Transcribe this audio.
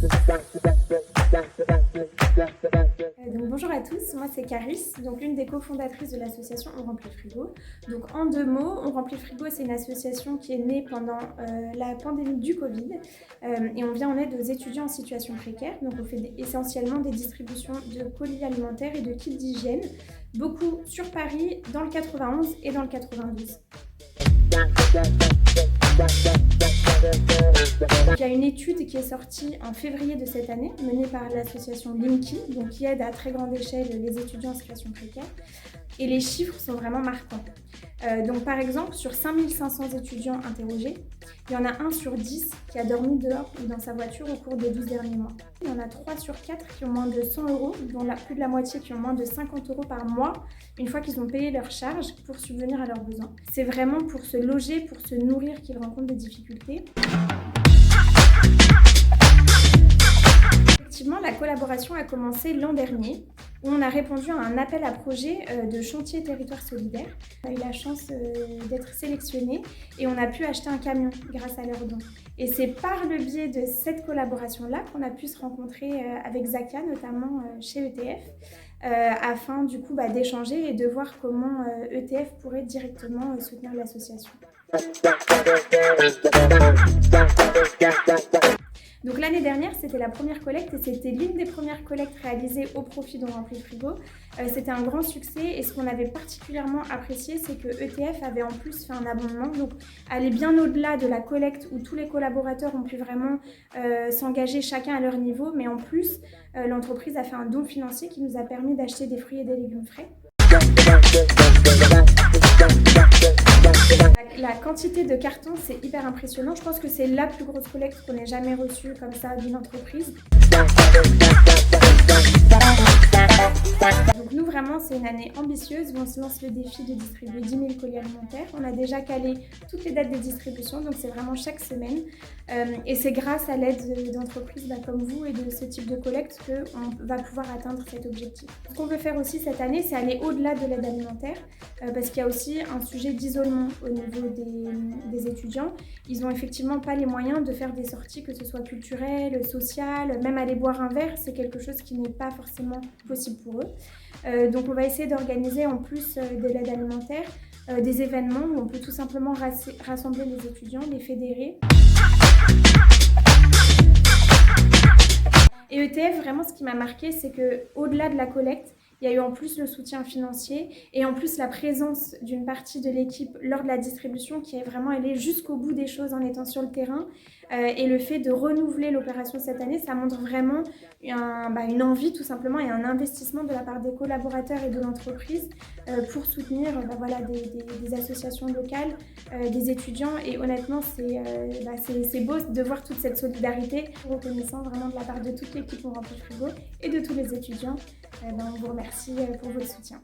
Donc bonjour à tous, moi c'est Caris, donc l'une des cofondatrices de l'association On Remplit le Frigo. Donc en deux mots, On Remplit le Frigo, c'est une association qui est née pendant la pandémie du Covid et on vient en aide aux étudiants en situation précaire. Donc on fait essentiellement des distributions de colis alimentaires et de kits d'hygiène, beaucoup sur Paris, dans le 91 et dans le 92. Il y a une étude qui est sortie en février de cette année, menée par l'association Linky, donc qui aide à très grande échelle les étudiants en situation précaire. Et les chiffres sont vraiment marquants. Donc par exemple, sur 5500 étudiants interrogés, il y en a 1 sur 10 qui a dormi dehors ou dans sa voiture au cours des 12 derniers mois. Il y en a 3 sur 4 qui ont moins de 100 €, dont plus de la moitié qui ont moins de 50 € par mois, une fois qu'ils ont payé leurs charges pour subvenir à leurs besoins. C'est vraiment pour se loger, pour se nourrir qu'ils rencontrent des difficultés. Effectivement, la collaboration a commencé l'an dernier, où on a répondu à un appel à projet de chantier territoire solidaire. On a eu la chance d'être sélectionnés et on a pu acheter un camion grâce à leurs dons. Et c'est par le biais de cette collaboration-là qu'on a pu se rencontrer avec Zaka, notamment chez ETF, afin du coup d'échanger et de voir comment ETF pourrait directement soutenir l'association. Donc l'année dernière, c'était la première collecte et c'était l'une des premières collectes réalisées au profit d'On Remplit le Frigo. C'était un grand succès et ce qu'on avait particulièrement apprécié, c'est que ETF avait en plus fait un abondement, donc aller bien au-delà de la collecte où tous les collaborateurs ont pu vraiment s'engager chacun à leur niveau, mais en plus, l'entreprise a fait un don financier qui nous a permis d'acheter des fruits et des légumes frais. La quantité de cartons, c'est hyper impressionnant. Je pense que c'est la plus grosse collecte qu'on ait jamais reçue comme ça d'une entreprise. Donc nous, vraiment, c'est une année ambitieuse où on se lance le défi de distribuer 10 000 colis alimentaires. On a déjà calé toutes les dates des distributions, donc c'est vraiment chaque semaine. Et c'est grâce à l'aide d'entreprises comme vous et de ce type de collecte qu'on va pouvoir atteindre cet objectif. Ce qu'on veut faire aussi cette année, c'est aller au-delà de l'aide alimentaire, parce qu'il y a aussi un sujet d'isolement au niveau des étudiants. Ils n'ont effectivement pas les moyens de faire des sorties, que ce soit culturelles, sociales, même aller boire un verre, c'est quelque chose qui n'est pas forcément possible pour eux. Donc on va essayer d'organiser en plus de l'aide alimentaire des événements où on peut tout simplement rassembler les étudiants, les fédérer. Et ETF, vraiment ce qui m'a marqué, c'est qu'au-delà de la collecte, il y a eu en plus le soutien financier et en plus la présence d'une partie de l'équipe lors de la distribution qui est vraiment allée jusqu'au bout des choses en étant sur le terrain. Et le fait de renouveler l'opération cette année, ça montre vraiment une envie tout simplement et un investissement de la part des collaborateurs et de l'entreprise pour soutenir des associations locales, des étudiants. Et honnêtement, c'est beau de voir toute cette solidarité, reconnaissant vraiment de la part de toute l'équipe On Remplit le Frigo et de tous les étudiants. On vous remercie pour votre soutien.